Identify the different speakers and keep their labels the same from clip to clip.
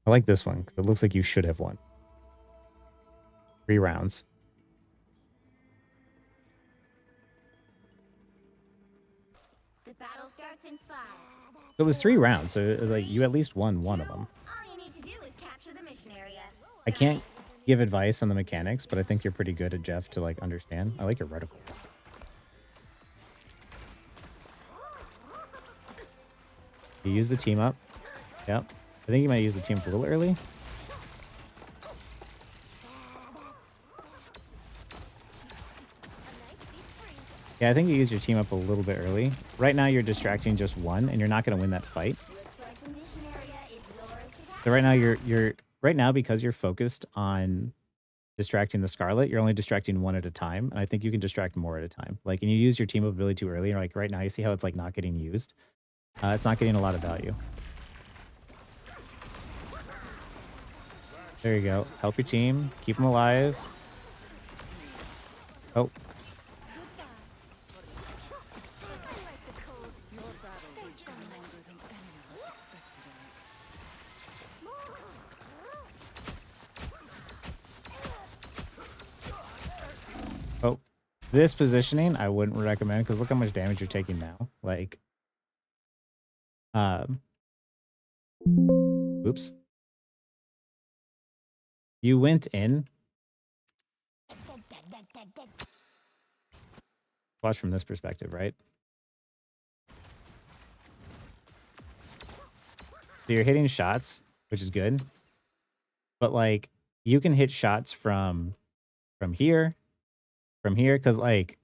Speaker 1: I like this one because it looks like you should have won. 3 rounds.
Speaker 2: The battle starts in 5.
Speaker 1: So it was 3 rounds, so like you at least won one of them.
Speaker 2: All you need to do is capture the mission area.
Speaker 1: I can't give advice on the mechanics, but I think you're pretty good at Jeff to like understand. I like your reticle. You use the team up. Yep. I think you might use the team up a little early. Yeah, I think you use your team up a little bit early. Right now, you're distracting just one, and you're not going to win that fight.
Speaker 2: Looks like the mission area is yours to capture.
Speaker 1: So right now, you're right now because you're focused on distracting the Scarlet. You're only distracting one at a time, and I think you can distract more at a time. Like, and you use your team up ability too early. And like right now, you see how it's like not getting used. It's not getting a lot of value. There you go. Help your team. Keep them alive. Oh. Oh. This positioning, I wouldn't recommend because look how much damage you're taking now. Like, oops. You went in. Watch from this perspective, right? So you're hitting shots, which is good. But like you can hit shots from here, because like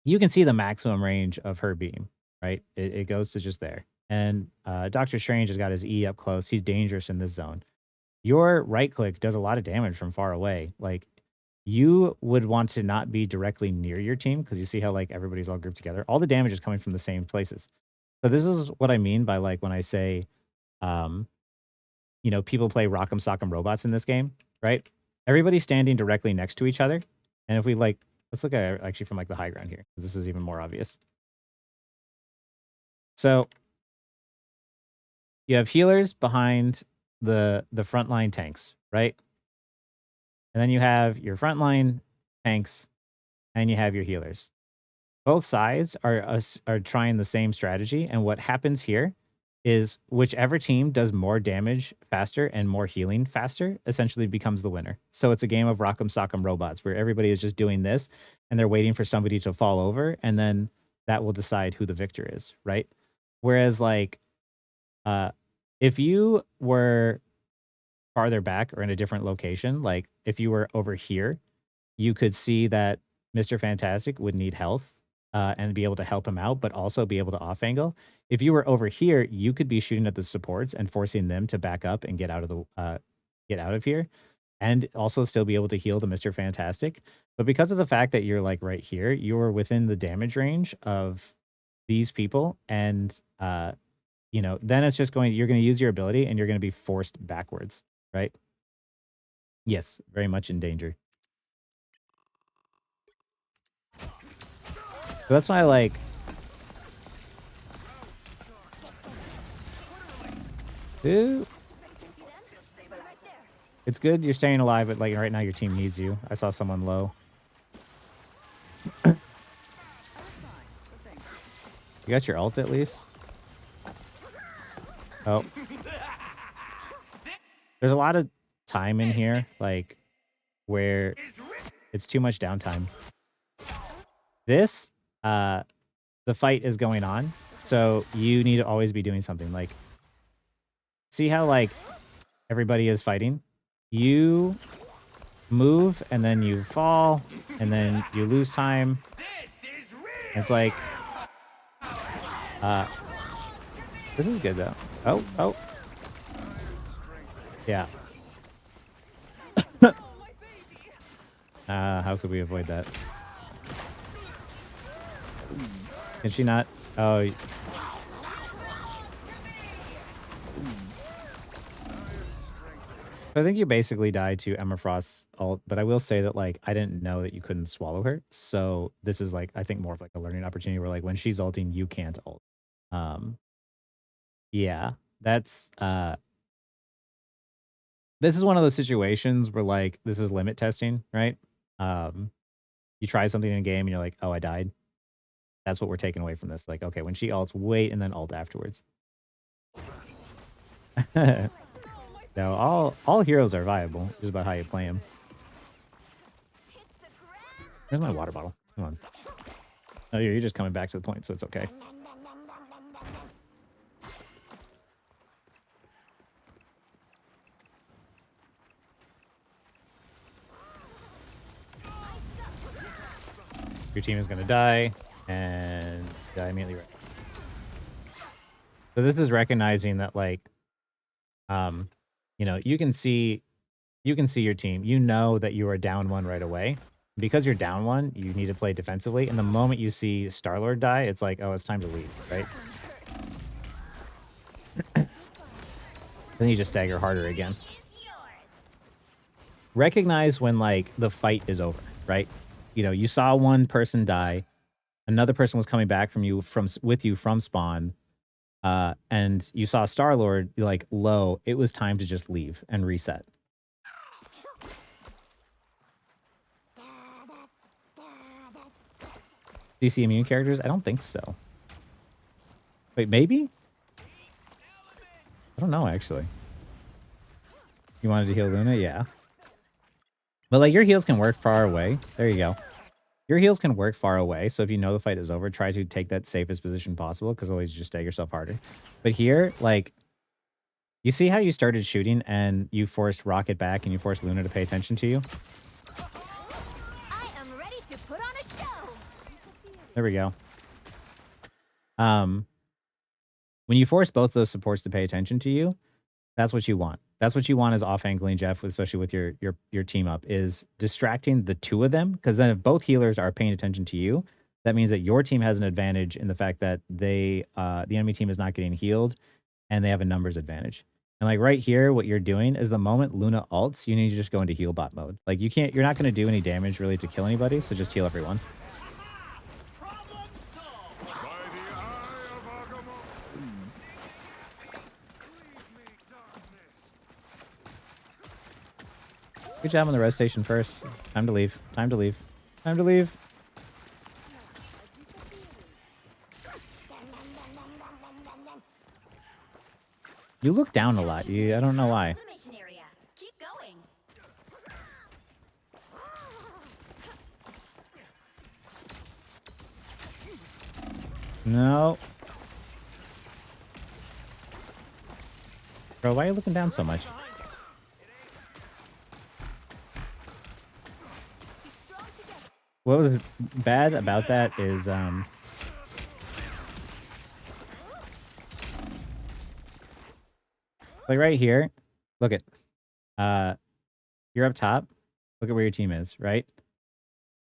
Speaker 1: you can see the maximum range of her beam, right? It goes to just there. And Doctor Strange has got his E up close. He's dangerous in this zone. Your right click does a lot of damage from far away. Like you would want to not be directly near your team because you see how like everybody's all grouped together. All the damage is coming from the same places. So this is what I mean by like when I say, you know, people play Rock'em Sock'em Robots in this game, right? Everybody's standing directly next to each other. And if we like, let's look at it actually from like the high ground here, because this is even more obvious. So you have healers behind the frontline tanks, right? And then you have your frontline tanks and you have your healers. Both sides are trying the same strategy. And what happens here is whichever team does more damage faster and more healing faster essentially becomes the winner. So it's a game of Rock'em Sock'em Robots where everybody is just doing this and they're waiting for somebody to fall over and then that will decide who the victor is, right? Whereas like if you were farther back or in a different location, like if you were over here, you could see that Mr. Fantastic would need health and be able to help him out, but also be able to off angle. If you were over here, you could be shooting at the supports and forcing them to back up and get out of here, and also still be able to heal the Mr. Fantastic. But because of the fact that you're like right here, you're within the damage range of these people, and you know, then it's just you're going to use your ability, and you're going to be forced backwards, right? Yes, very much in danger. So that's why I like. Ooh. It's good you're staying alive, but like right now your team needs you. I saw someone low. You got your ult at least? Oh. There's a lot of time in here, like, where it's too much downtime. This, the fight is going on, so you need to always be doing something. Like, see how, like, everybody is fighting? You move, and then you fall, and then you lose time. It's like, this is good, though. Oh. Yeah. How could we avoid that? Can she not? Oh. I think you basically died to Emma Frost's ult, but I will say that like I didn't know that you couldn't swallow her. So this is like I think more of like a learning opportunity where like when she's ulting, you can't ult. Yeah. That's This is one of those situations where, like, this is limit testing, right? Um, you try something in a game and you're like, "Oh, I died." That's what we're taking away from this. Like, okay, when she ults, wait and then ult afterwards. No, all heroes are viable. Just about how you play them. Where's my water bottle? Come on. Oh, you're just coming back to the point, so it's okay. Your team is gonna die and die immediately. Right. So this is recognizing that, like, um, you know, you can see your team. You know that you are down one right away. Because you're down one, you need to play defensively. And the moment you see Starlord die, it's like, oh, it's time to leave, right? Then you just stagger harder again. Recognize when, like, the fight is over, right? You know, you saw one person die, another person was coming back from you with you from spawn, and you saw Starlord like low. It was time to just leave and reset. DC immune characters? I don't think so. Wait, maybe? I don't know, actually. You wanted to heal Luna? Yeah. But, like, your heals can work far away. There you go. Your heals can work far away, so if you know the fight is over, try to take that safest position possible, because always just stagger yourself harder. But here, like, you see how you started shooting and you forced Rocket back and you forced Luna to pay attention to you?
Speaker 2: I am ready to put on a show.
Speaker 1: There we go. When you force both those supports to pay attention to you, that's what you want. That's what you want as off-angling Jeff, especially with your team up, is distracting the two of them. Because then if both healers are paying attention to you, that means that your team has an advantage in the fact that the enemy team is not getting healed, and they have a numbers advantage. And like right here, what you're doing is the moment Luna ults, you need to just go into heal bot mode. Like you're not going to do any damage really to kill anybody, so just heal everyone. Good job on the res station first. Time to leave. Time to leave. Time to leave. You look down a lot. I don't know why.
Speaker 2: The mission area. Keep going.
Speaker 1: No. Bro, why are you looking down so much? What was bad about that is, like right here, look at, you're up top. Look at where your team is, right?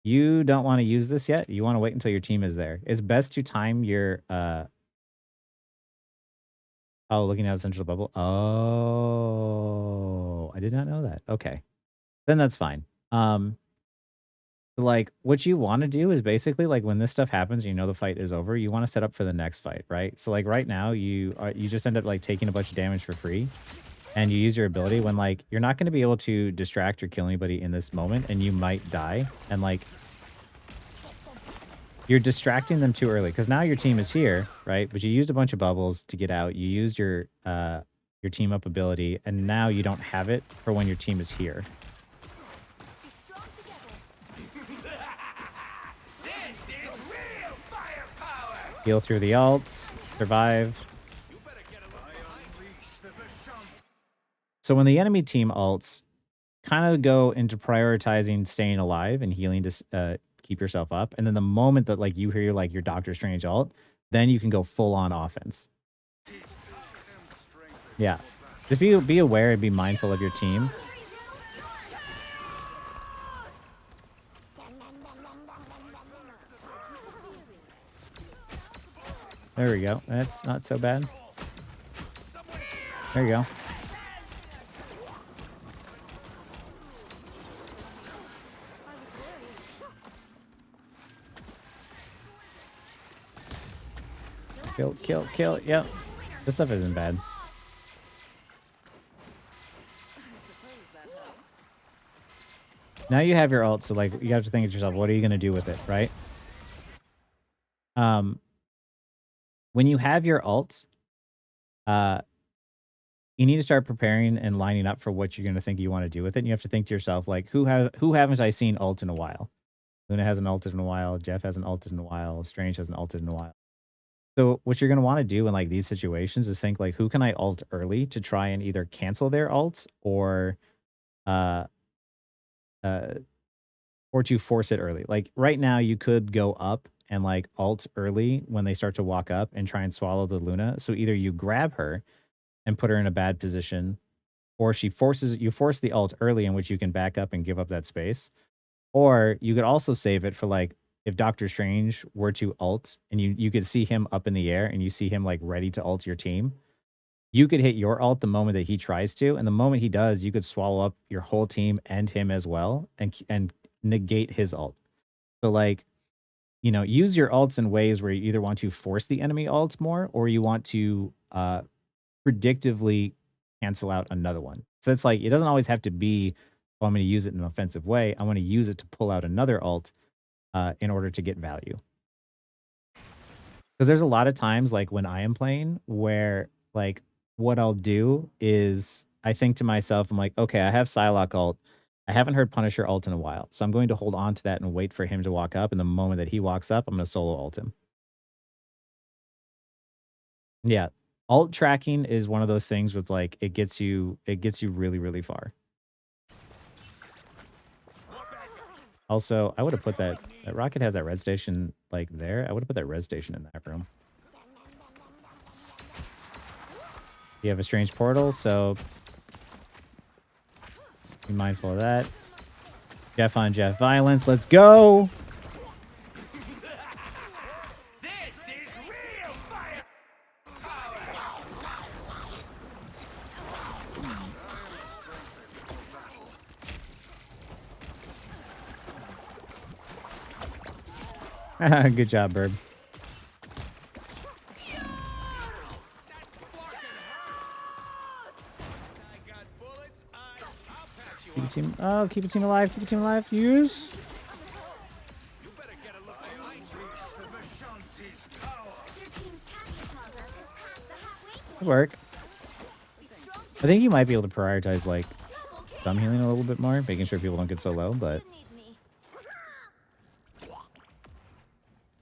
Speaker 1: You don't want to use this yet. You want to wait until your team is there. It's best to time your, oh, looking at the central bubble. Oh, I did not know that. Okay. Then that's fine. Like what you want to do is basically like when this stuff happens, you know the fight is over, you want to set up for the next fight, right? So like right now you just end up like taking a bunch of damage for free, and you use your ability when like you're not going to be able to distract or kill anybody in this moment, and you might die, and like you're distracting them too early because now your team is here, right? But you used a bunch of bubbles to get out. You used your team up ability, and now you don't have it for when your team is here. Heal through the ults, survive. So when the enemy team ults, kind of go into prioritizing staying alive and healing to keep yourself up. And then the moment that like you hear like your Doctor Strange ult, then you can go full on offense. Yeah, just be aware and be mindful of your team. There we go. That's not so bad. There you go. Kill, kill, kill. Yep. This stuff isn't bad. Now you have your ult, so like you have to think to yourself, what are you gonna do with it, right? When you have your ult, uh, you need to start preparing and lining up for what you're gonna think you want to do with it. And you have to think to yourself, like, who haven't I seen ult in a while? Luna hasn't ulted in a while. Jeff hasn't ulted in a while. Strange hasn't ulted in a while. So what you're gonna want to do in like these situations is think like, who can I ult early to try and either cancel their ult uh uh or to force it early. Like right now, you could go up and like ult early when they start to walk up and try and swallow the Luna. So either you grab her and put her in a bad position, or you force the ult early in which you can back up and give up that space. Or you could also save it for like if Doctor Strange were to ult and you could see him up in the air and you see him like ready to ult your team. You could hit your ult the moment that he tries to, and the moment he does, you could swallow up your whole team and him as well, and negate his ult. So like, use your ults in ways where you either want to force the enemy ult more or you want to predictively cancel out another one. So it's like it doesn't always have to be, oh, I'm going to use it in an offensive way. I want to use it to pull out another ult in order to get value. Because there's a lot of times, like when I am playing, where like what I'll do is I think to myself, I'm like, okay, I have Psylocke ult. I haven't heard Punisher ult in a while. So I'm going to hold on to that and wait for him to walk up. And the moment that he walks up, I'm going to solo ult him. Yeah. Alt tracking is one of those things with like it gets you really, really far. Also, I would have put that Rocket has that red station like there. I would have put that red station in that room. You have a strange portal, so be mindful of that. Jeff on Jeff violence. Let's go.
Speaker 3: This is real fire.
Speaker 1: Good job, Burb. Keep a team. Oh, keep a team alive. Keep a team alive. Use.
Speaker 3: You better get a look at my the Vishanti's power.
Speaker 2: Your team's casting progress is past the halfway
Speaker 1: Good work.
Speaker 2: point.
Speaker 1: I think you might be able to prioritize like
Speaker 2: Double kill.
Speaker 1: some healing a little bit more, making sure people don't get so low. But
Speaker 2: You need me.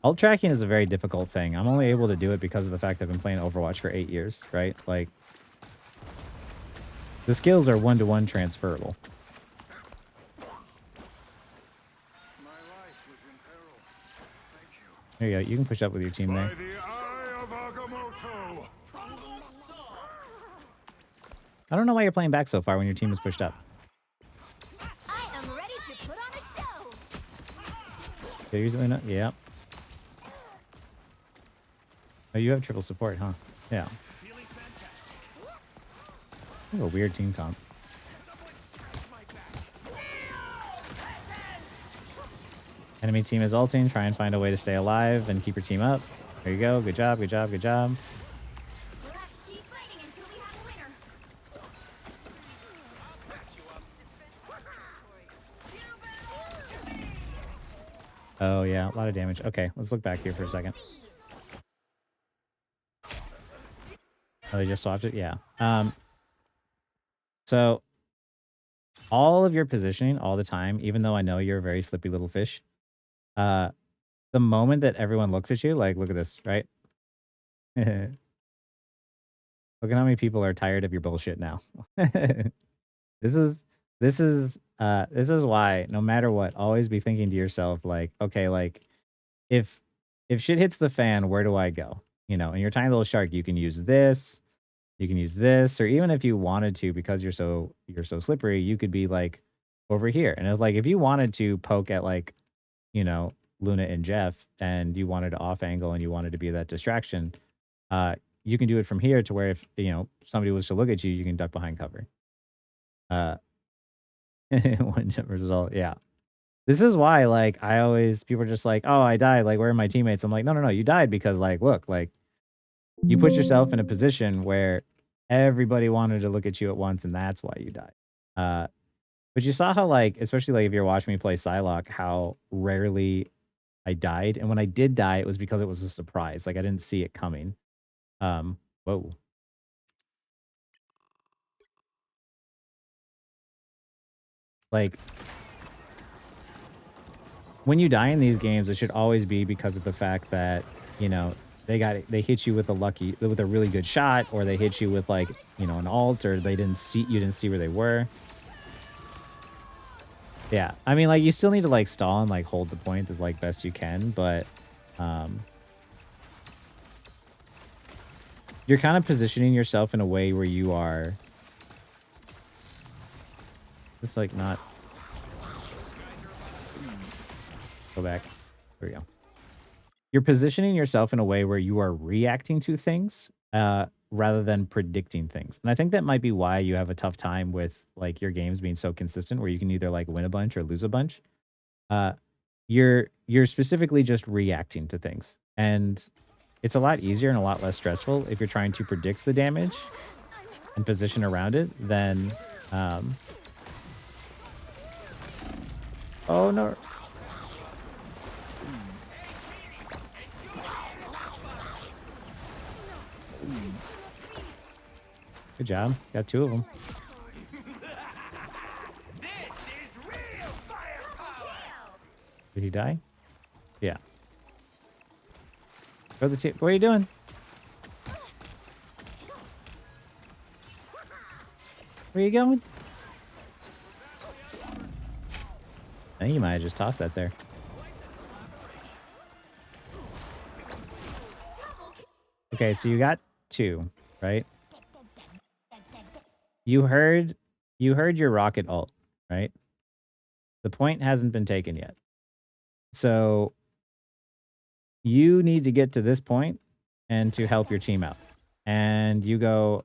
Speaker 1: ult tracking is a very difficult thing. I'm only able to do it because of the fact I've been playing Overwatch for 8 years, right? Like the skills are one-to-one transferable. There you go. You can push up with your team there.
Speaker 3: By the eye of Agamotto.
Speaker 1: I don't know why you're playing back so far when your team is pushed up.
Speaker 2: I am ready to put on a show.
Speaker 1: They're usually not. Yeah. Oh, you have triple support, huh? Yeah.
Speaker 3: Feeling fantastic.
Speaker 1: You have a weird team comp.
Speaker 3: Someone scratch my back.
Speaker 1: Enemy team is ulting. Try and find a way to stay alive and keep your team up. There you go. Good job. Good job. Good job.
Speaker 2: We'll have to keep fighting until we have a winner.
Speaker 3: I'll patch you up.
Speaker 1: Oh, yeah. A lot of damage. Okay. Let's look back here for a second. Oh, they just swapped it? Yeah. So all of your positioning all the time, even though I know you're a very slippy little fish, the moment that everyone looks at you, like, look at this, right? Look at how many people are tired of your bullshit now. This is why no matter what, always be thinking to yourself, like, okay, like if shit hits the fan, where do I go? And your tiny little shark, you can use this, or even if you wanted to, because you're so slippery, you could be like over here. And it's like if you wanted to poke at like, Luna and Jeff, and you wanted to off angle and you wanted to be that distraction, you can do it from here to where if somebody was to look at you, you can duck behind cover. One jump result, yeah. This is why, like, people are just like, oh, I died. Like, where are my teammates? I'm like, no, you died because, like, look, like, you put yourself in a position where everybody wanted to look at you at once, and that's why you died. But you saw how, like, especially, like, if you're watching me play Psylocke, how rarely I died, and when I did die, it was because it was a surprise, like, I didn't see it coming. Whoa. Like, when you die in these games, it should always be because of the fact that, you know, they hit you with a really good shot, or they hit you with, like, you know, an ult, or you didn't see where they were. Yeah, I mean, like, you still need to, like, stall and, like, hold the point as, like, best you can, but, um, you're kind of positioning yourself in a way where you are just, like, not go back. There we go. You're positioning yourself in a way where you are reacting to things, rather than predicting things. And I think that might be why you have a tough time with, like, your games being so consistent, where you can either, like, win a bunch or lose a bunch. Uh, you're specifically just reacting to things, and it's a lot easier and a lot less stressful if you're trying to predict the damage and position around it than, um oh, no. Good job. Got 2 of them.
Speaker 3: This is real firepower.
Speaker 1: Did he die? Yeah. Go the team. What are you doing? Where are you going? I think you might have just tossed that there. Okay, so you got 2, right? You heard your rocket ult, right? The point hasn't been taken yet. So you need to get to this point and to help your team out. And you go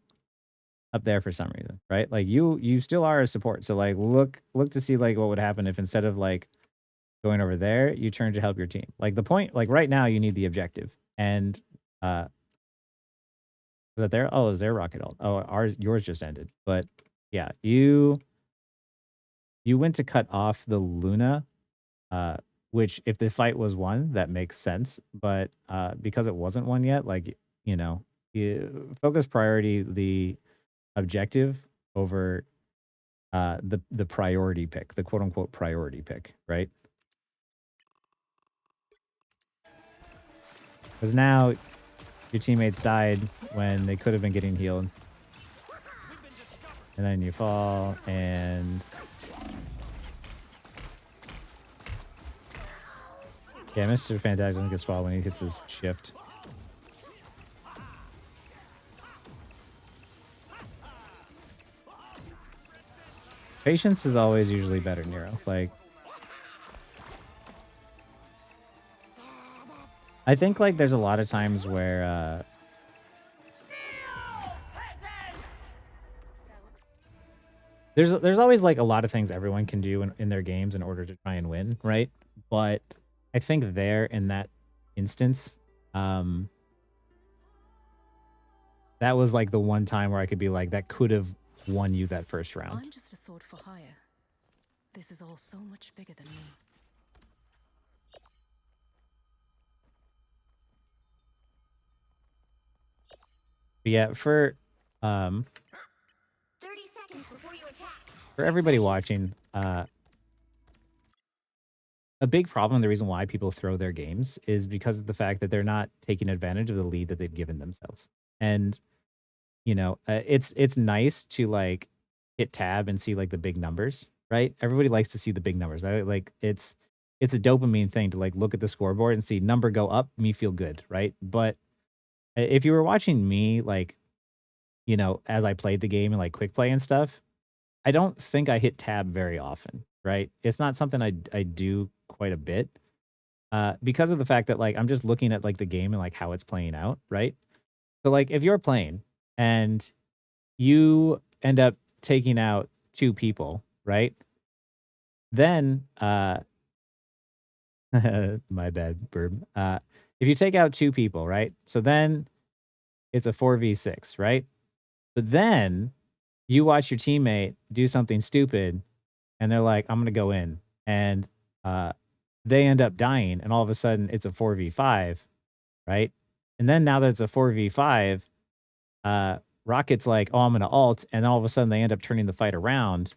Speaker 1: up there for some reason, right? Like, you still are a support. So, like, look to see, like, what would happen if, instead of, like, going over there, you turn to help your team. Like, the point, like, right now you need the objective. And is that there? Oh, is there rocket ult? Oh, yours just ended. But yeah, you went to cut off the Luna, which, if the fight was won, that makes sense. But because it wasn't one yet, like, you know, you focus priority the objective over the priority pick, the quote unquote priority pick, right? Because now your teammates died when they could have been getting healed. And then you fall, and yeah, Mr. Fantastic doesn't get swallowed when he hits his shift. Patience is always usually better, Nero. Like, I think, like, there's a lot of times where there's always, like, a lot of things everyone can do in their games in order to try and win, right? But I think there, in that instance, that was, like, the one time where I could be like, that could have won you that first round.
Speaker 4: I'm just a sword for hire. This is all so much bigger than me.
Speaker 1: But yeah,
Speaker 2: 30 seconds before you attack.
Speaker 1: for everybody watching, a big problem, the reason why people throw their games, is because of the fact that they're not taking advantage of the lead that they've given themselves. And, you know, it's nice to, like, hit tab and see, like, the big numbers, right? Everybody likes to see the big numbers. Like, it's a dopamine thing to, like, look at the scoreboard and see number go up, me feel good, right? But if you were watching me, like, you know, as I played the game and, like, quick play and stuff, I don't think I hit tab very often, right? It's not something I do quite a bit, because of the fact that, like, I'm just looking at, like, the game and, like, how it's playing out, right? So, like, if you're playing and you end up taking out 2 people, right? Then, my bad, Burb. If you take out 2 people, right? So then it's a 4v6, right? But then you watch your teammate do something stupid and they're like, I'm gonna go in, and they end up dying, and all of a sudden it's a 4v5, right? And then now that it's a 4v5, Rocket's like, oh, I'm gonna ult, and all of a sudden they end up turning the fight around,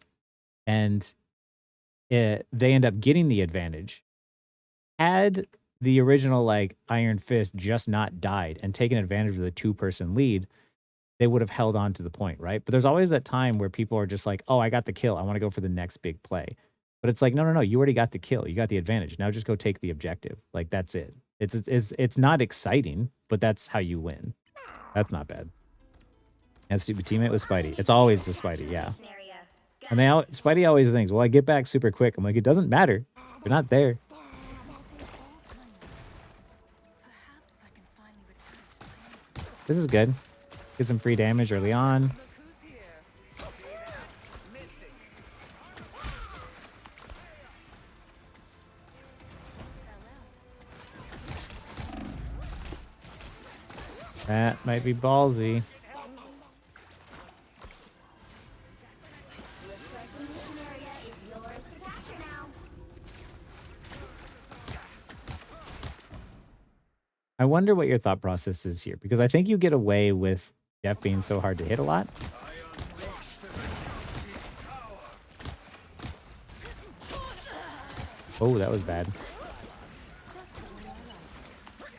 Speaker 1: and they end up getting the advantage. Had the original like Iron Fist just not died and taken advantage of the 2-person lead, they would have held on to the point, right? But there's always that time where people are just like, "Oh, I got the kill. I want to go for the next big play." But it's like, "No, no, no. You already got the kill. You got the advantage. Now just go take the objective." Like that's it. It's not exciting, but that's how you win. That's not bad. And stupid teammate with Spidey. It's always the Spidey, yeah. And Spidey always thinks, "Well, I get back super quick." I'm like, "It doesn't matter. You're not there."
Speaker 4: Perhaps I can finally return to my own.
Speaker 1: This is good. Get some free damage early on.
Speaker 3: Look who's here. See that? Missing.
Speaker 1: That might be ballsy.
Speaker 2: Looks like the mission area is yours to capture now.
Speaker 1: I wonder what your thought process is here, because I think you get away with Jeff being so hard to hit a lot.
Speaker 3: I unleash the Vishanti's power.
Speaker 1: Oh, that was bad.
Speaker 4: Just the way I like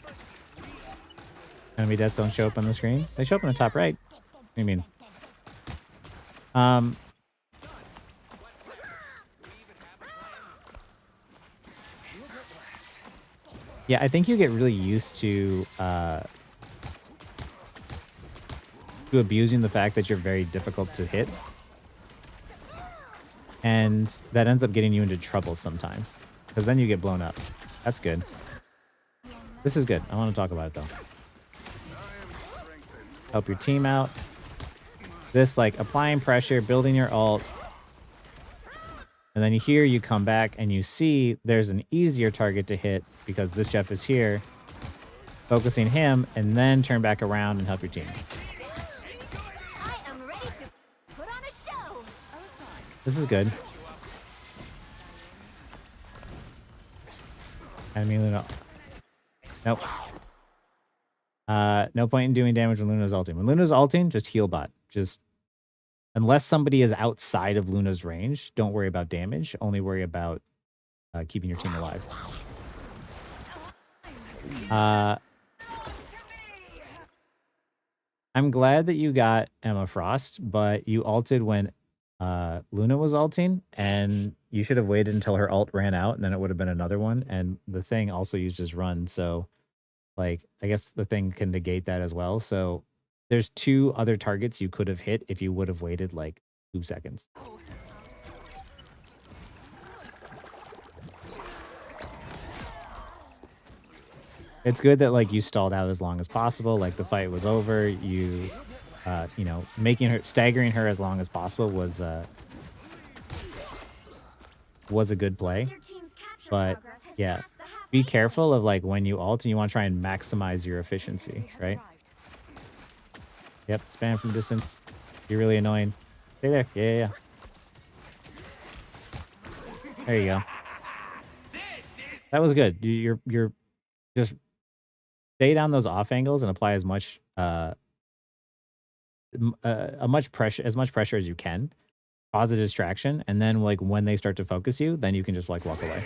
Speaker 4: it.
Speaker 1: Enemy deaths don't show up on the screen. They show up on the top right. What do you mean? Yeah, I think you get really used to abusing the fact that you're very difficult to hit. And that ends up getting you into trouble sometimes. Because then you get blown up. That's good. This is good. I want to talk about it, though. Help your team out. This, like, applying pressure, building your ult. And then here you come back and you see there's an easier target to hit because this Jeff is here. Focusing him, and then turn back around and help your team.
Speaker 2: I am ready to put on a show.
Speaker 1: This is good. Enemy Luna. Nope. No point in doing damage when Luna's ulting. When Luna's ulting, just heal bot. Just unless somebody is outside of Luna's range, don't worry about damage. Only worry about keeping your team alive. I'm glad that you got Emma Frost, but you ulted when Luna was ulting, and you should have waited until her ult ran out, and then it would have been another one. And the thing also used his run, so like I guess the thing can negate that as well. So there's 2 other targets you could have hit if you would have waited like 2 seconds. It's good that like you stalled out as long as possible. Like the fight was over. You, you know, staggering her as long as possible was a good play.
Speaker 2: Their team's capture
Speaker 1: But
Speaker 2: progress has
Speaker 1: yeah,
Speaker 2: passed the halfway
Speaker 1: be
Speaker 2: point.
Speaker 1: careful of like when you ult and you want to try and maximize your efficiency, right? Yep, spam from distance. You're really annoying. Stay there. Yeah, yeah, yeah. There you go. That was good. You're just stay down those off angles and apply as much as much pressure as you can. Cause a distraction, and then like when they start to focus you, then you can just like walk away.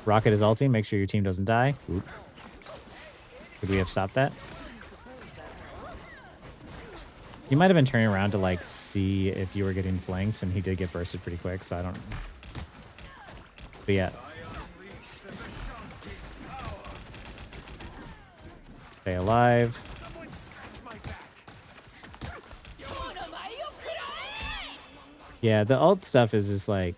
Speaker 1: Rocket is ulting. Make sure your team doesn't die. Oop. Could we have stopped that? He might have been turning around to like see if you were getting flanked, and he did get bursted pretty quick, so I don't. But yeah. Stay alive. Yeah, the ult stuff is just like.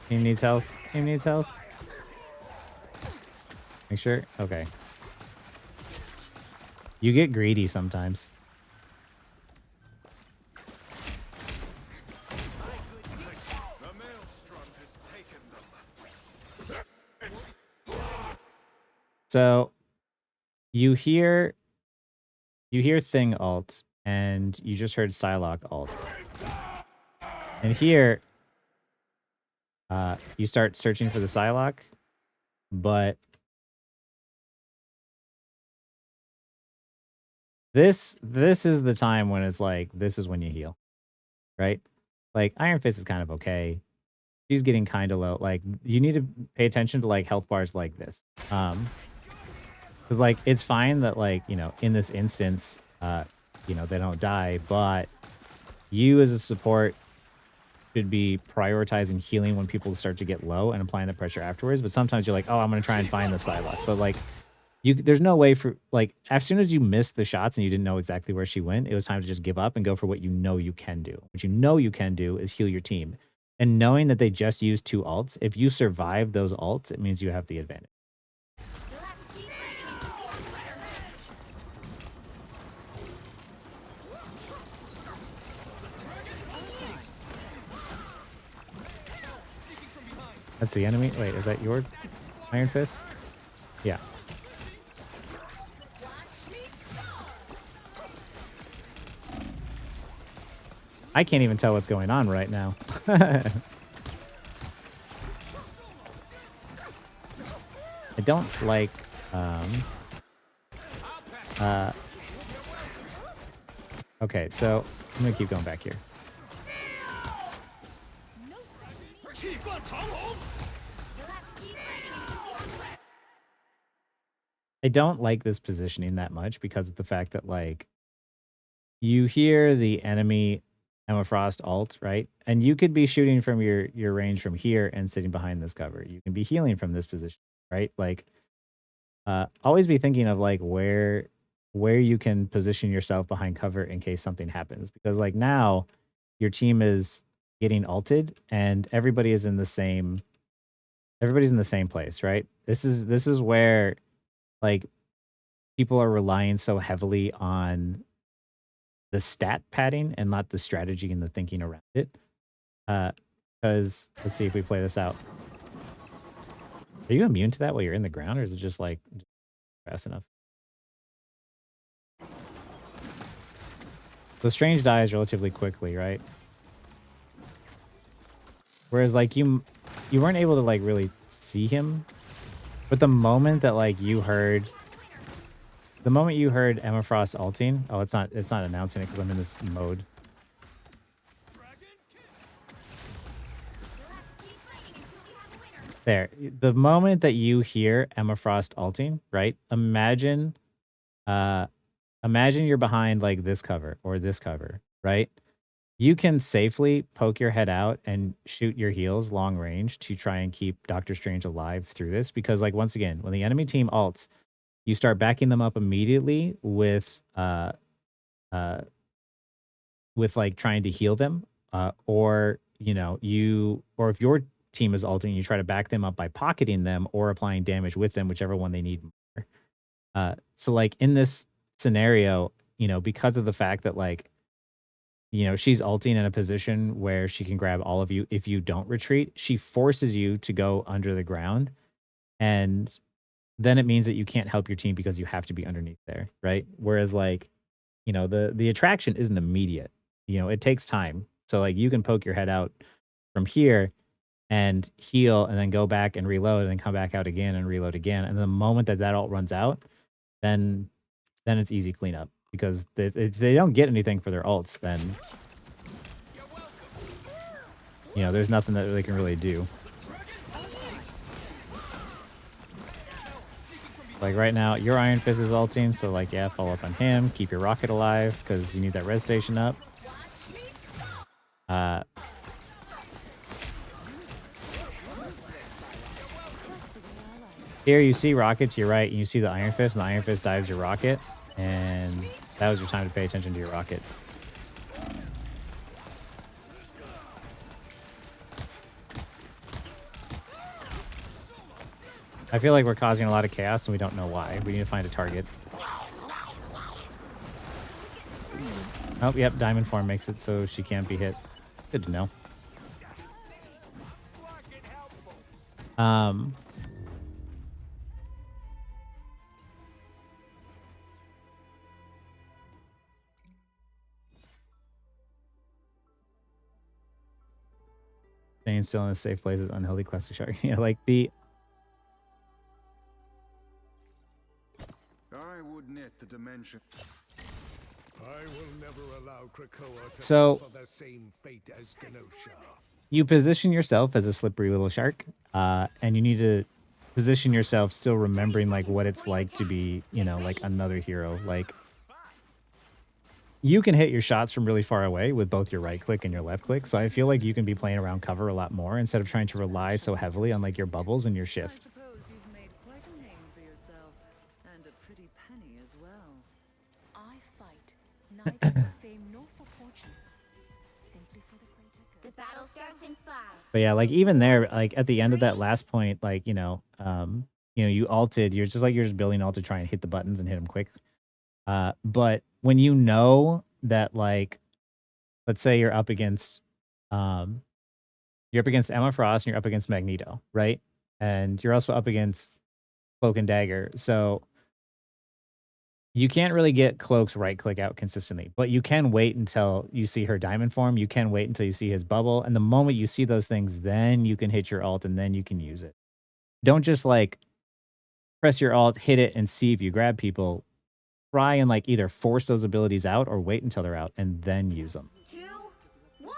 Speaker 1: Team needs health. Team needs health. Make sure. Okay. You get greedy sometimes.
Speaker 3: The maelstrom has taken them.
Speaker 1: So you hear you hear Thing ult, and you just heard Psylocke ult. And here, you start searching for the Psylocke, but this is the time when it's like, this is when you heal, right? Like, Iron Fist is kind of okay. She's getting kind of low. Like, you need to pay attention to, like, health bars like this. 'Cause, like, it's fine that, like, you know, in this instance, you know, they don't die, but you as a support should be prioritizing healing when people start to get low and applying the pressure afterwards. But sometimes you're like, oh, I'm gonna try and find the Psylocke. But like there's no way for like as soon as you missed the shots and you didn't know exactly where she went, it was time to just give up and go for what you know you can do. What you know you can do is heal your team. And knowing that they just used 2 ults, if you survive those ults, it means you have the advantage.
Speaker 2: Let's keep
Speaker 1: That's the enemy. Wait, is that your Iron Fist? Yeah. I can't even tell what's going on right now. I don't like okay, so I'm gonna keep going back here. I don't like this positioning that much because of the fact that like you hear the enemy Emma Frost ult, right? And you could be shooting from your range from here and sitting behind this cover. You can be healing from this position, right? Like always be thinking of like where you can position yourself behind cover in case something happens. Because like now your team is getting ulted and everybody's in the same place, right? This is where like people are relying so heavily on the stat padding and not the strategy and the thinking around it. Because let's see if we play this out. Are you immune to that while you're in the ground, or is it just like fast enough? So Strange dies relatively quickly, right? Whereas like you weren't able to like really see him, but the moment that like you heard Emma Frost ulting, oh, it's not announcing it because I'm in this mode. There, the moment that you hear Emma Frost ulting, right? Imagine you're behind like this cover or this cover, right? You can safely poke your head out and shoot your heals long range to try and keep Doctor Strange alive through this. Because like once again, when the enemy team ults, you start backing them up immediately uh with like trying to heal them, or you know, or if your team is ulting, you try to back them up by pocketing them or applying damage with them, whichever one they need more. So like in this scenario, you know, because of the fact that like, you know, she's ulting in a position where she can grab all of you if you don't retreat, she forces you to go under the ground, and then it means that you can't help your team because you have to be underneath there, right? Whereas like, you know, the attraction isn't immediate. You know, it takes time. So like you can poke your head out from here and heal and then go back and reload and then come back out again and reload again. And the moment that ult runs out, then it's easy cleanup because if they don't get anything for their ults, then you know, there's nothing that they can really do. Like right now, your Iron Fist is ulting, so like, yeah, follow up on him. Keep your rocket alive because you need that res station up. Here you see rocket to your right, and you see the Iron Fist, and the Iron Fist dives your rocket, and that was your time to pay attention to your rocket. I feel like we're causing a lot of chaos and we don't know why. We need to find a target. Oh, yep, Diamond Form makes it so she can't be hit. Good to know. Staying still in a safe place is unhealthy classic shark. Yeah, like the
Speaker 3: I would knit the dimension. I will never allow Krakoa to
Speaker 1: So-
Speaker 3: suffer the same fate as Genosha.
Speaker 1: you position yourself as a slippery little shark, and you need to position yourself still remembering like what it's like to be, you know, like another hero. Like you can hit your shots from really far away with both your right click and your left click. So I feel like you can be playing around cover a lot more instead of trying to rely so heavily on like your bubbles and your
Speaker 4: I
Speaker 1: shift.
Speaker 4: suppose you've made quite a name for yourself, and a pretty penny as well. I fight neither for fame nor for fortune, simply for the greater good.
Speaker 2: The battle starts in 5.
Speaker 1: But yeah, like even there, like at the end of that last point, like, you ulted, you're just building ult to try and hit the buttons and hit them quick. But when you know that, like, let's say you're up against Emma Frost and you're up against Magneto, right? And you're also up against Cloak and Dagger. So you can't really get Cloak's right click out consistently, but you can wait until you see her diamond form. You can wait until you see his bubble. And the moment you see those things, then you can hit your ult and then you can use it. Don't just like press your ult, hit it, and see if you grab people. Try and like either force those abilities out or wait until they're out and then use them.
Speaker 2: 2, 1. All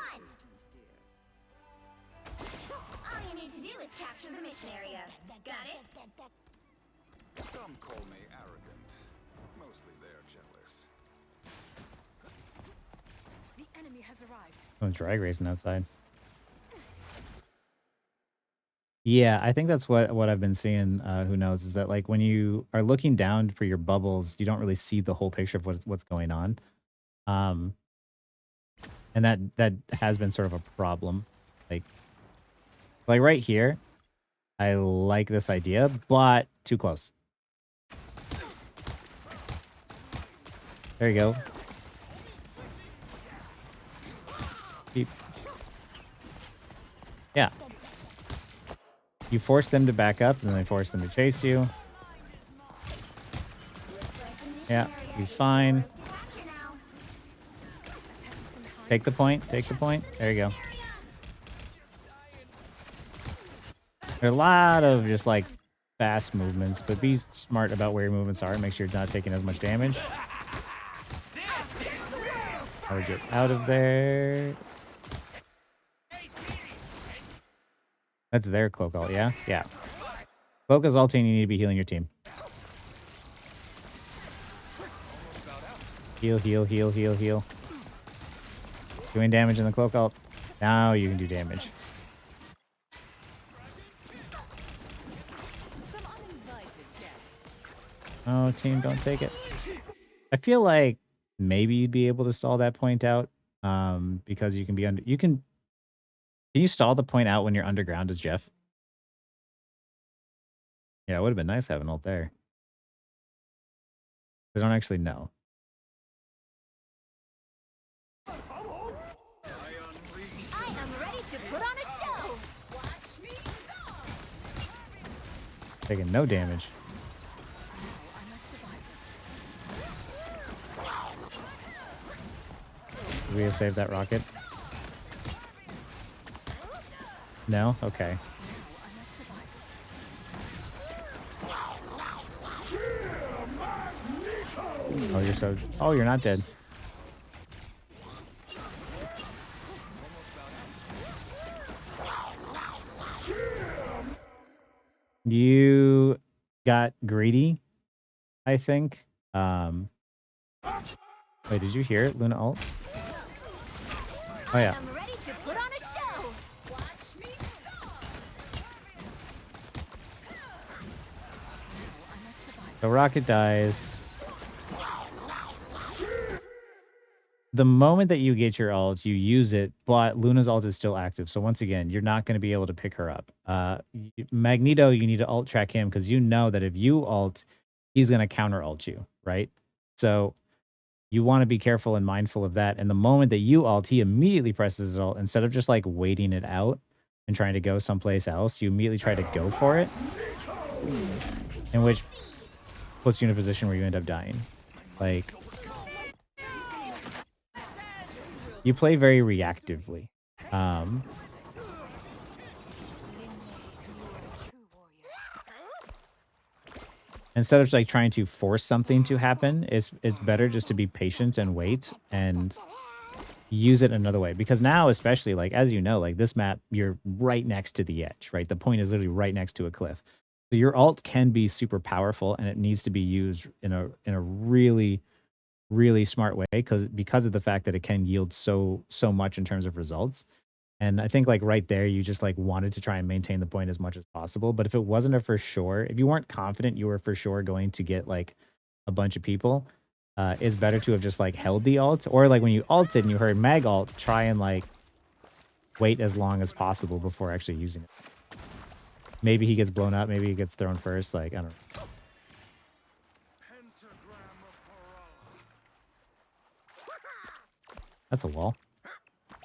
Speaker 2: you need to do is capture the mission area. Got it?
Speaker 3: Some call me arrogant. Mostly they're jealous.
Speaker 4: The enemy has arrived.
Speaker 1: Someone's drag racing outside. Yeah, I think that's what I've been seeing. Who knows? Is that like when you are looking down for your bubbles, you don't really see the whole picture of what's going on, and that has been sort of a problem. Like right here, I like this idea, but too close. There you go. Keep. Yeah. You force them to back up, and then they force them to chase you. Yeah, he's fine. Take the point. Take the point. There you go. There are a lot of just like fast movements, but be smart about where your movements are and make sure you're not taking as much damage. Or get out of there. That's their Cloak ult, yeah? Yeah. Cloak is ulting, you need to be healing your team. Heal, heal, heal, heal, heal. Doing damage in the Cloak ult. Now you can do damage.
Speaker 4: Some uninvited guests.
Speaker 1: Oh, team, don't take it. I feel like maybe you'd be able to stall that point out. Because you can be under... Can you stall the point out when you're underground as Jeff? Yeah, it would have been nice having ult there. I don't actually know.
Speaker 2: I am ready to put on a show. Watch me go.
Speaker 1: Taking no damage. Did we have saved that rocket? No? Okay. Oh, you're so... Oh, you're not dead. You got greedy, I think. Wait, did you hear it, Luna ult? Oh, yeah.
Speaker 2: I'm ready to put on a show. Watch me go.
Speaker 1: The rocket dies. The moment that you get your ult, you use it, but Luna's ult is still active. So once again, you're not going to be able to pick her up. Magneto, you need to ult track him because you know that if you ult, he's going to counter ult you, right? So you want to be careful and mindful of that. And the moment that you ult, he immediately presses his ult. Instead of just like waiting it out and trying to go someplace else, you immediately try to go for it, in which puts you in a position where you end up dying. Like, you play very reactively. instead of like trying to force something to happen, it's better just to be patient and wait and use it another way. Because now, especially like as you know, like this map, you're right next to the edge, right? The point is literally right next to a cliff. So your ult can be super powerful and it needs to be used in a really, really smart way because of the fact that it can yield so much in terms of results. And I think like right there, you just like wanted to try and maintain the point as much as possible. But if it wasn't a for sure, if you weren't confident you were for sure going to get like a bunch of people, it's better to have just like held the ult. Or like when you ulted and you heard mag ult, try and like wait as long as possible before actually using it. Maybe he gets blown up, maybe he gets thrown first. Like, I don't know.
Speaker 3: Pentagram of
Speaker 1: That's a wall.
Speaker 3: I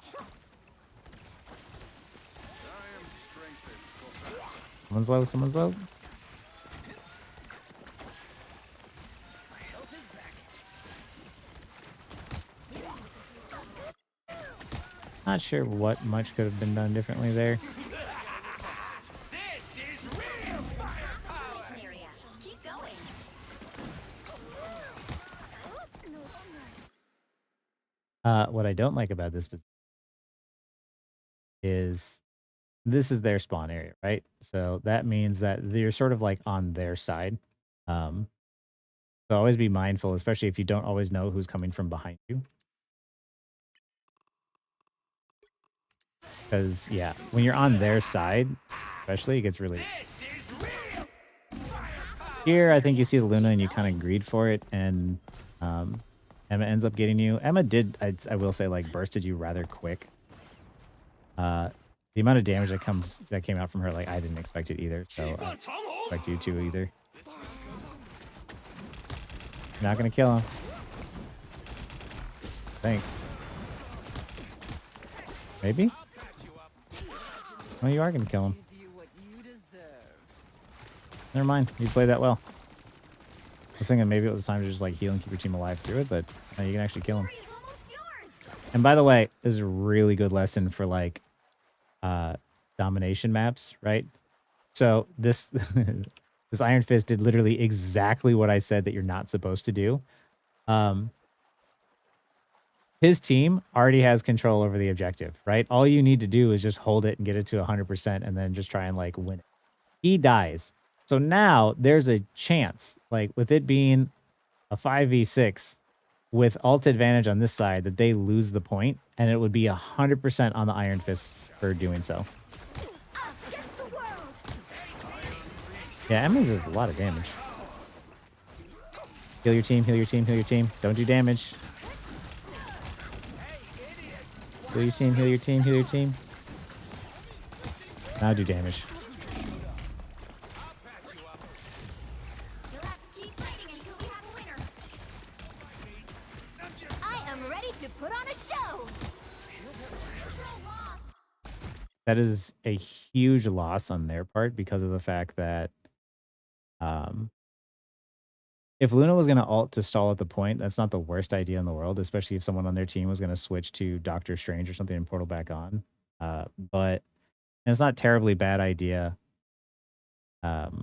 Speaker 3: am strengthened for battle.
Speaker 1: Someone's low, someone's low. Not sure what much could have been done differently there.
Speaker 2: Mission area. Keep going.
Speaker 1: What I don't like about this is this is their spawn area, right? So that means that you're sort of like on their side. Um, so always be mindful, especially if you don't always know who's coming from behind you. Because, yeah, when you're on their side, especially, it gets really... Here, I think you see the Luna and you kind of greed for it, and Emma ends up getting you. Emma did, I will say, like, bursted you rather quick. The amount of damage that came out from her, like, I didn't expect it either, so I don't expect you to either. Not gonna kill him. I think. Maybe? Well, you are gonna kill him.
Speaker 4: Give you what you deserve.
Speaker 1: Never mind. You played that well. I was thinking maybe it was time to just like heal and keep your team alive through it, but no, you can actually kill him.
Speaker 2: Victory's almost yours.
Speaker 1: And by the way, this is a really good lesson for like domination maps, right? So this this Iron Fist did literally exactly what I said that you're not supposed to do. His team already has control over the objective, right? All you need to do is just hold it and get it to 100% and then just try and like win it. He dies. So now there's a chance, like with it being a 5v6 with ult advantage on this side, that they lose the point, and it would be 100% on the Iron Fist for doing so.
Speaker 2: Us against the world.
Speaker 1: Yeah, Emma's does a lot of damage. Heal your team, heal your team, heal your team. Don't do damage. Heal your team, heal your team, heal your team. Now do damage.
Speaker 2: You'll have to keep fighting until we have a winner. I am ready to put on a show.
Speaker 1: That is a huge loss on their part because of the fact that if Luna was going to ult to stall at the point, that's not the worst idea in the world, especially if someone on their team was going to switch to Doctor Strange or something and portal back on. But it's not a terribly bad idea. No,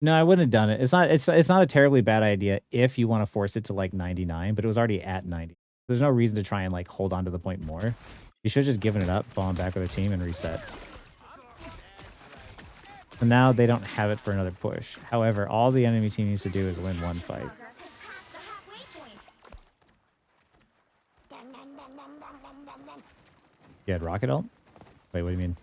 Speaker 1: I wouldn't have done it. It's not a terribly bad idea if you want to force it to like 99, but it was already at 90. There's no reason to try and like hold on to the point more. You should have just given it up, fallen back with a team, and reset. So now they don't have it for another push. However, all the enemy team needs to do is win one fight.
Speaker 2: Progress has passed the halfway point.
Speaker 1: You had rocket ult? Wait, what do you mean?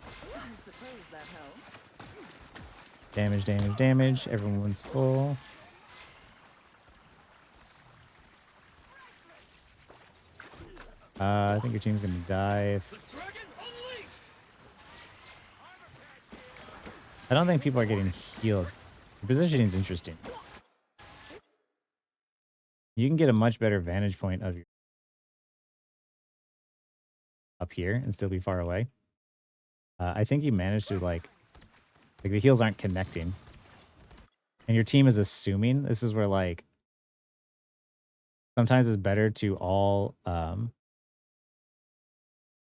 Speaker 4: I suppose that helped.
Speaker 1: Damage, damage, damage. Everyone's full. I think your team's gonna die. I don't think people are getting healed. The positioning is interesting. You can get a much better vantage point of your up here and still be far away. I think you managed to like the heals aren't connecting, and your team is assuming. This is where like sometimes it's better to all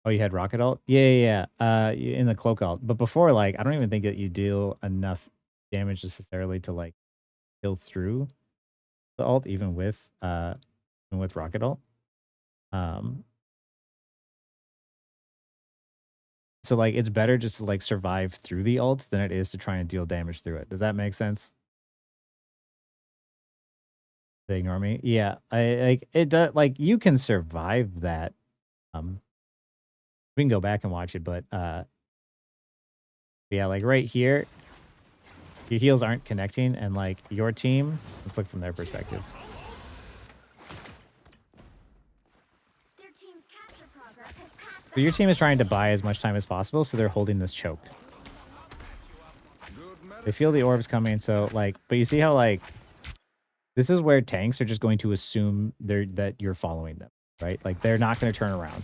Speaker 1: Oh, you had rocket ult? Yeah, yeah, yeah. In the cloak ult. But before, like, I don't even think that you deal enough damage necessarily to like kill through the ult, even with rocket ult. Um, so like it's better just to like survive through the ult than it is to try and deal damage through it. Does that make sense? They ignore me. Yeah, I like it does. Like you can survive that. We can go back and watch it, but yeah, like right here, your heals aren't connecting, and like your team. Let's look from their perspective.
Speaker 2: Their team's capture progress has passed
Speaker 1: So your team is trying to buy as much time as possible, so they're holding this choke. They feel the orbs coming, so like, but you see how like this is where tanks are just going to assume that you're following them, right? Like they're not going to turn around.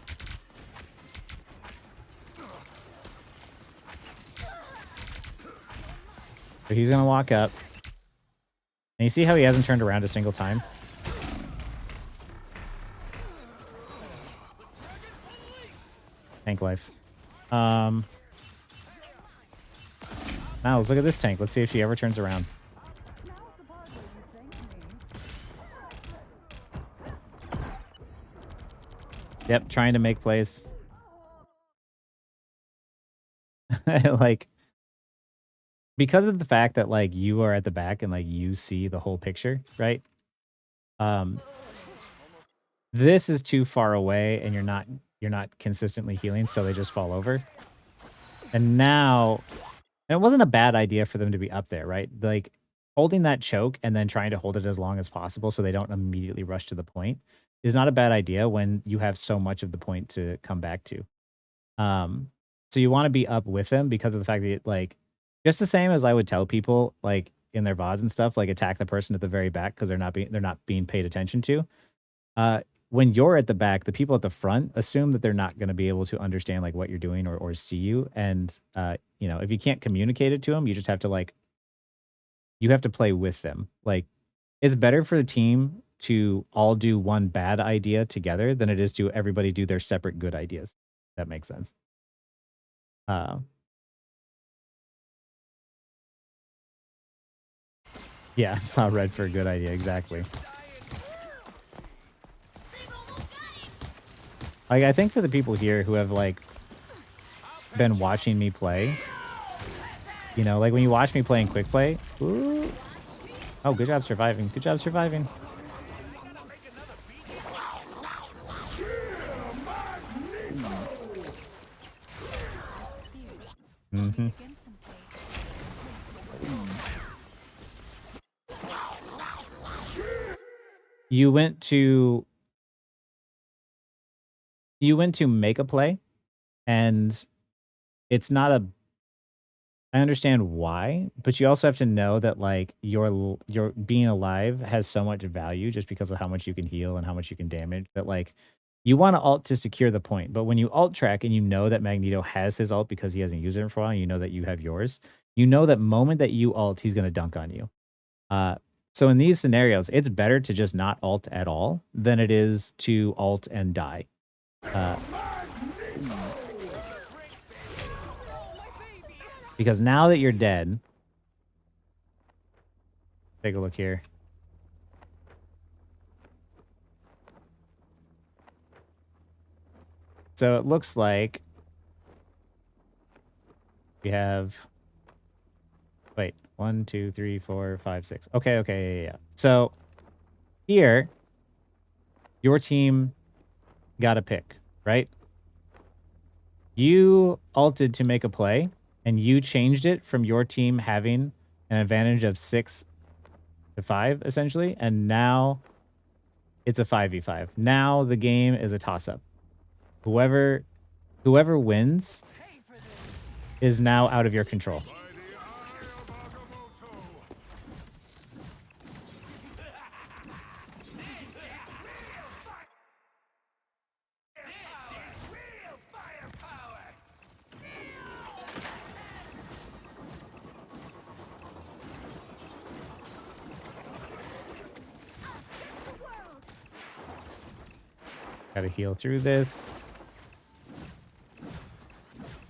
Speaker 1: So he's going to walk up. And you see how he hasn't turned around a single time? Tank life. Now let's look at this tank. Let's see if she ever turns around. Yep, trying to make plays. Like, because of the fact that like you are at the back and like you see the whole picture, right? This is too far away and you're not consistently healing, so they just fall over. And now, and it wasn't a bad idea for them to be up there, right? Like holding that choke and then trying to hold it as long as possible so they don't immediately rush to the point is not a bad idea when you have so much of the point to come back to. So you want to be up with them because of the fact that like just the same as I would tell people like in their VODs and stuff, like attack the person at the very back because they're not being paid attention to. When you're at the back, the people at the front assume that they're not going to be able to understand like what you're doing or see you. And you know, if you can't communicate it to them, you just have to like you have to play with them. Like it's better for the team to all do one bad idea together than it is to everybody do their separate good ideas. That makes sense. Yeah, saw red for a good idea, exactly. Like I think for the people here who have like been watching me play, you know, like when you watch me playing quick play, ooh, oh, good job surviving. Good job surviving. Mm-hmm. You went to make a play, and it's not a I understand why, but you also have to know that like your being alive has so much value just because of how much you can heal and how much you can damage that like you want to ult to secure the point. But when you ult track and you know that Magneto has his ult because he hasn't used it for a while, you know that you have yours. You know that moment that you ult, he's gonna dunk on you. Uh, so in these scenarios, it's better to just not ult at all than it is to ult and die. Because now that you're dead, take a look here. So it looks like we have, wait, 1, 2, 3, 4, 5, 6. Okay, yeah. So here, your team got a pick, right? You ulted to make a play, and you changed it from your team having an advantage of 6 to 5, essentially, and now it's a 5v5. Now the game is a toss-up. Whoever wins is now out of your control. Gotta heal through this.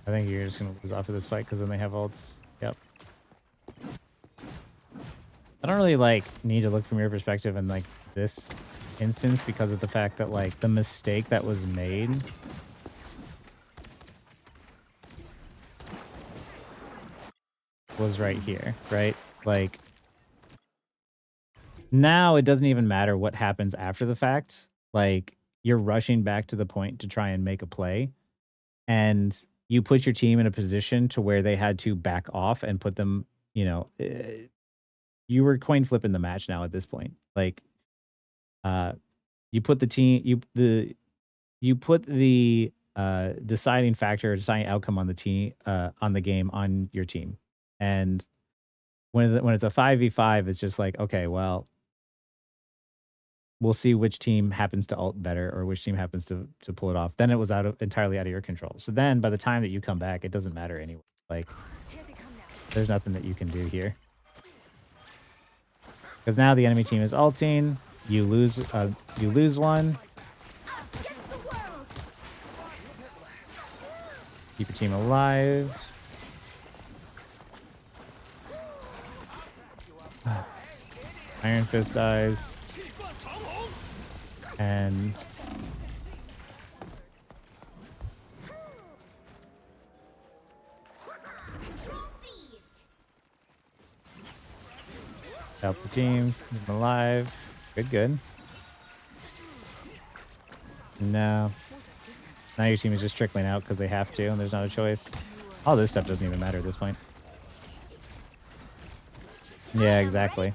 Speaker 1: I think you're just gonna lose off of this fight because then they have ults. Yep. I don't really like need to look from your perspective in like this instance because of the fact that like the mistake that was made was right here, right? Like now it doesn't even matter what happens after the fact. Like you're rushing back to the point to try and make a play and you put your team in a position to where they had to back off and put them, you know, you were coin flipping the match now at this point. Like you put the team you put the deciding factor, deciding outcome on the team on the game on your team. And when it's a 5v5, it's just like, okay, well, we'll see which team happens to ult better or which team happens to pull it off. Then it was entirely out of your control. So then by the time that you come back, it doesn't matter anyway. Like there's nothing that you can do here. Because now the enemy team is ulting, you lose one. Keep your team alive. Iron Fist dies. And help the teams, keep them alive. Good, good. No. Now your team is just trickling out because they have to, and there's not a choice. All this stuff doesn't even matter at this point. Yeah, exactly.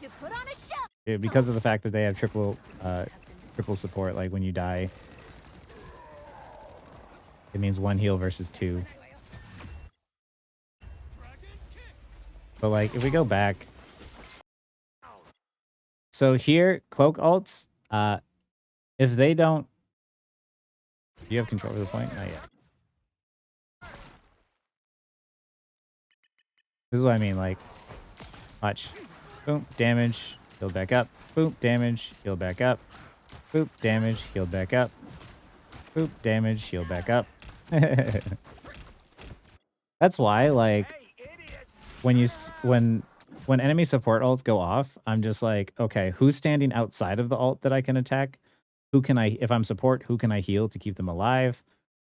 Speaker 1: Yeah, because of the fact that they have triple support, like when you die, it means 1 heal versus 2. But like, if we go back, so here, cloak ults, if they don't, do you have control over the point? Not yet. This is what I mean, like, watch. Boom, damage, heal back up. Boom, damage, heal back up. Boop, damage, heal back up. Boop, damage, heal back up. That's why, like, when enemy support ults go off, I'm just like, okay, who's standing outside of the ult that I can attack? Who can I, if I'm support, who can I heal to keep them alive?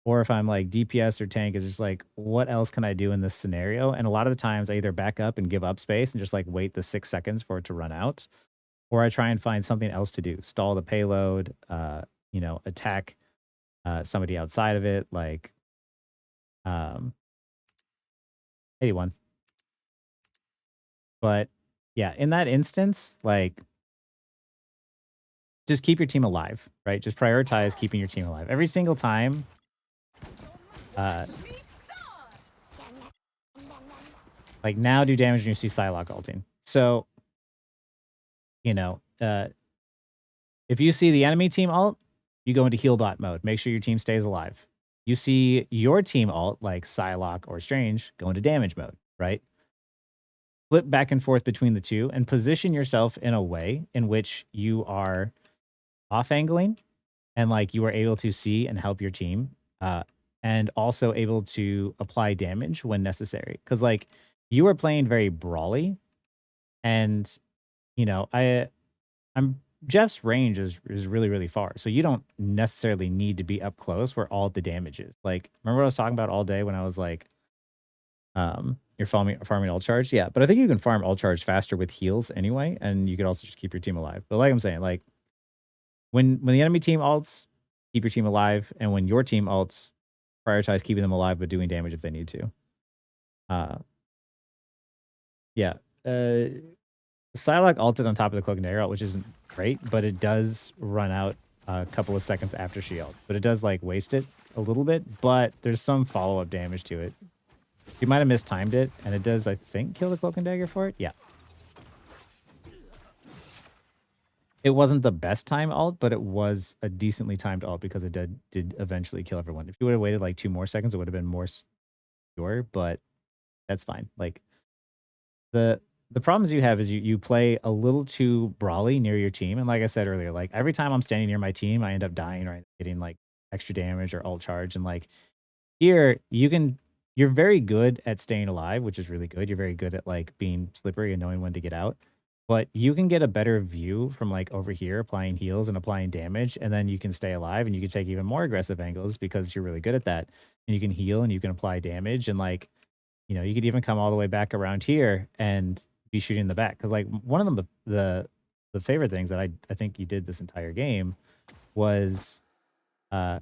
Speaker 1: Or if I'm like DPS or tank, it's just like, what else can I do in this scenario? And a lot of the times I either back up and give up space and just like wait the 6 seconds for it to run out. Or I try and find something else to do. Stall the payload, you know, attack somebody outside of it, like 81. But yeah, in that instance, like, just keep your team alive, right? Just prioritize keeping your team alive. Every single time, like now do damage when you see Psylocke ulting. So, you know, if you see the enemy team ult, you go into heal bot mode. Make sure your team stays alive. You see your team ult, like Psylocke or Strange, go into damage mode, right? Flip back and forth between the two and position yourself in a way in which you are off-angling and like you are able to see and help your team and also able to apply damage when necessary. Because like you are playing very brawly and, you know, Jeff's range is really, really far. So you don't necessarily need to be up close where all the damage is. Like, remember what I was talking about all day when I was like, you're farming all charge? Yeah, but I think you can farm all charge faster with heals anyway, and you can also just keep your team alive. But like I'm saying, like, when the enemy team ults, keep your team alive, and when your team ults, prioritize keeping them alive but doing damage if they need to. Yeah. Psylocke ulted on top of the Cloak and Dagger ult, which isn't great, but it does run out a couple of seconds after she ults. But it does like waste it a little bit, but there's some follow-up damage to it. You might have mistimed it, and it does, I think, kill the Cloak and Dagger for it. Yeah. It wasn't the best time ult, but it was a decently timed ult because it did eventually kill everyone. If you would have waited like 2 more seconds, it would have been more secure, but that's fine. Like, the problems you have is you play a little too brawly near your team. And like I said earlier, like every time I'm standing near my team, I end up dying or getting like extra damage or ult charge. And like here, you can you're very good at staying alive, which is really good. You're very good at like being slippery and knowing when to get out. But you can get a better view from like over here, applying heals and applying damage, and then you can stay alive and you can take even more aggressive angles because you're really good at that. And you can heal and you can apply damage and like, you could even come all the way back around here and be shooting in the back. Cause like one of them the favorite things that I think you did this entire game was uh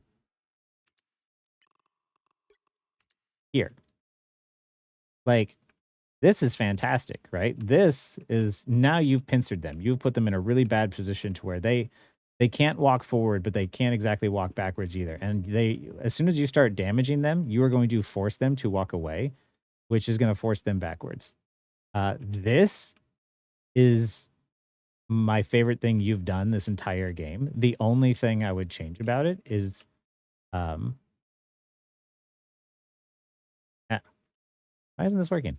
Speaker 1: here. Like this is fantastic, right? This is now you've pincered them. You've put them in a really bad position to where they can't walk forward, but they can't exactly walk backwards either. And they as soon as you start damaging them, you are going to force them to walk away, which is going to force them backwards. This is my favorite thing you've done this entire game. The only thing I would change about it is um ah, why isn't this working?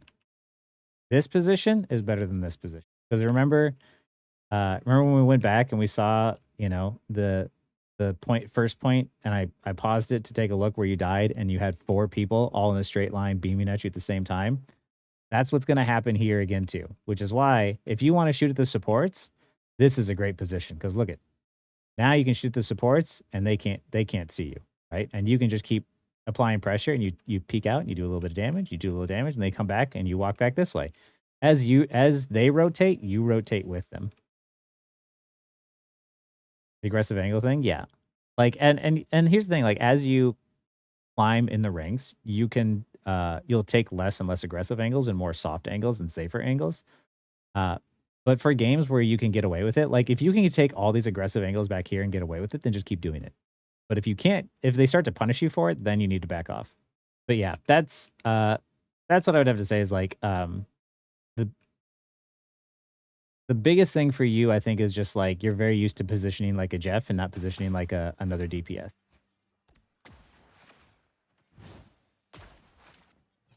Speaker 1: This position is better than this position. Because remember when we went back and we saw, the first point, and I paused it to take a look where you died and you had 4 people all in a straight line beaming at you at the same time? That's what's gonna happen here again too, which is why if you wanna shoot at the supports, this is a great position. Because look at now you can shoot the supports and they can't see you, right? And you can just keep applying pressure and you peek out and you do a little bit of damage, you do a little damage, and they come back and you walk back this way. As they rotate, you rotate with them. The aggressive angle thing, yeah. Like and here's the thing, like as you climb in the ranks, you'll take less and less aggressive angles and more soft angles and safer angles. Uh, but for games where you can get away with it, like if you can take all these aggressive angles back here and get away with it, then just keep doing it. But if you can't, if they start to punish you for it, then you need to back off. But yeah, that's what I would have to say is like the the biggest thing for you, I think, is just like you're very used to positioning like a Jeff and not positioning like another DPS.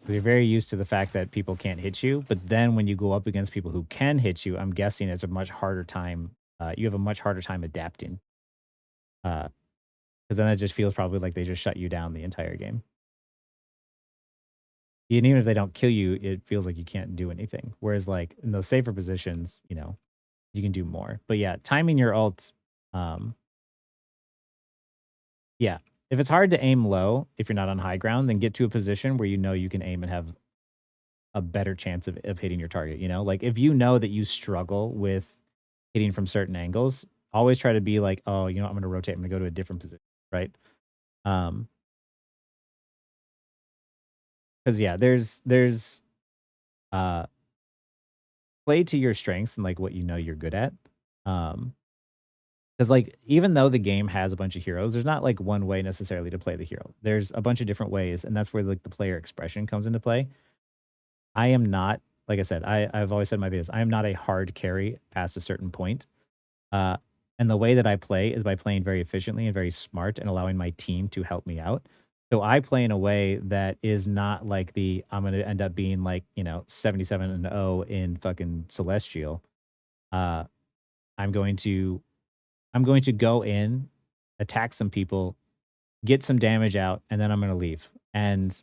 Speaker 1: You're very used to the fact that people can't hit you, but then when you go up against people who can hit you, I'm guessing it's a much harder time. You have a much harder time adapting, because then it just feels probably like they just shut you down the entire game. And even if they don't kill you, it feels like you can't do anything. Whereas like in those safer positions, you can do more. But yeah, timing your ults, um, yeah. If it's hard to aim low, if you're not on high ground, then get to a position where you know you can aim and have a better chance of hitting your target, Like, if you know that you struggle with hitting from certain angles, always try to be like, "Oh, I'm gonna rotate, I'm gonna go to a different position," right? Um, because yeah, there's, uh, play to your strengths and, like, what you know you're good at. Um, because like, even though the game has a bunch of heroes, there's not, like, one way necessarily to play the hero. There's a bunch of different ways, and that's where, like, the player expression comes into play. I am not like I said, I've always said in my videos, I am not a hard carry past a certain point. Uh, and the way that I play is by playing very efficiently and very smart and allowing my team to help me out. So I play in a way that is not like I'm going to end up being like, 77-0 in fucking Celestial. Uh, I'm going to I'm going to go in, attack some people, get some damage out, and then I'm going to leave. And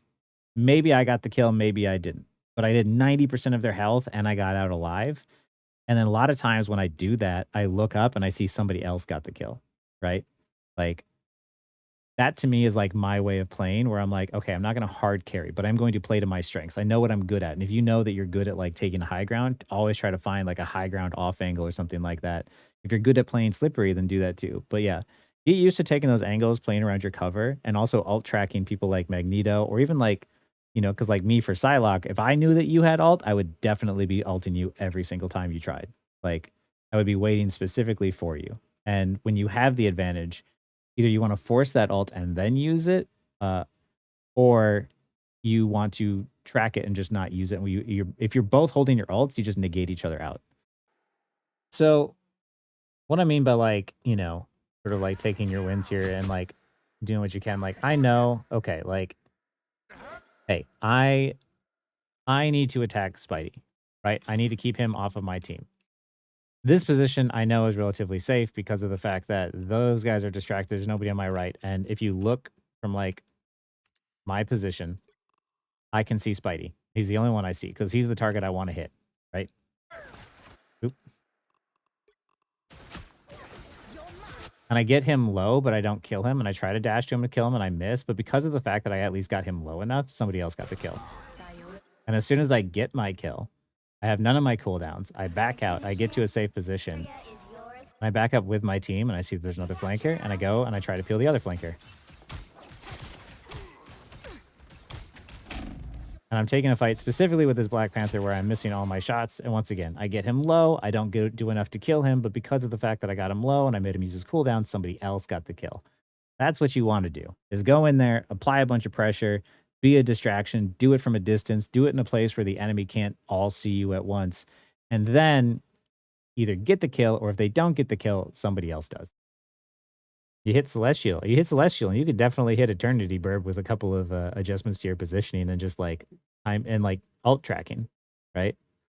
Speaker 1: maybe I got the kill, maybe I didn't. But I did 90% of their health and I got out alive. And then a lot of times when I do that, I look up and I see somebody else got the kill, right? Like that to me is like my way of playing where I'm like, okay, I'm not going to hard carry, but I'm going to play to my strengths. I know what I'm good at. And if you know that you're good at like taking high ground, always try to find like a high ground off angle or something like that. If you're good at playing slippery, then do that too. But yeah, get used to taking those angles, playing around your cover, and also alt tracking people like Magneto or even like, because like me for Psylocke, if I knew that you had alt, I would definitely be alting you every single time you tried. Like I would be waiting specifically for you. And when you have the advantage, either you want to force that alt and then use it, or you want to track it and just not use it. If you're both holding your ults, you just negate each other out. So what I mean by like, sort of like taking your wins here and like doing what you can, like I know, okay, like, hey, I need to attack Spidey, right? I need to keep him off of my team. This position I know is relatively safe because of the fact that those guys are distracted. There's nobody on my right. And if you look from like my position, I can see Spidey. He's the only one I see because he's the target I want to hit, right? Oop. And I get him low, but I don't kill him. And I try to dash to him to kill him, and I miss. But because of the fact that I at least got him low enough, somebody else got the kill. And as soon as I get my kill, I have none of my cooldowns. I back out. I get to a safe position.
Speaker 2: Area is yours.
Speaker 1: And I back up with my team, and I see there's another flanker. And I go and I try to peel the other flanker. And I'm taking a fight specifically with this Black Panther where I'm missing all my shots. And once again, I get him low. I don't do enough to kill him. But because of the fact that I got him low and I made him use his cooldown, somebody else got the kill. That's what you want to do, is go in there, apply a bunch of pressure, be a distraction, do it from a distance, do it in a place where the enemy can't all see you at once. And then either get the kill, or if they don't get the kill, somebody else does. You hit Celestial. You hit Celestial, and you could definitely hit Eternity Burb with a couple of adjustments to your positioning and just like time and like alt tracking, right?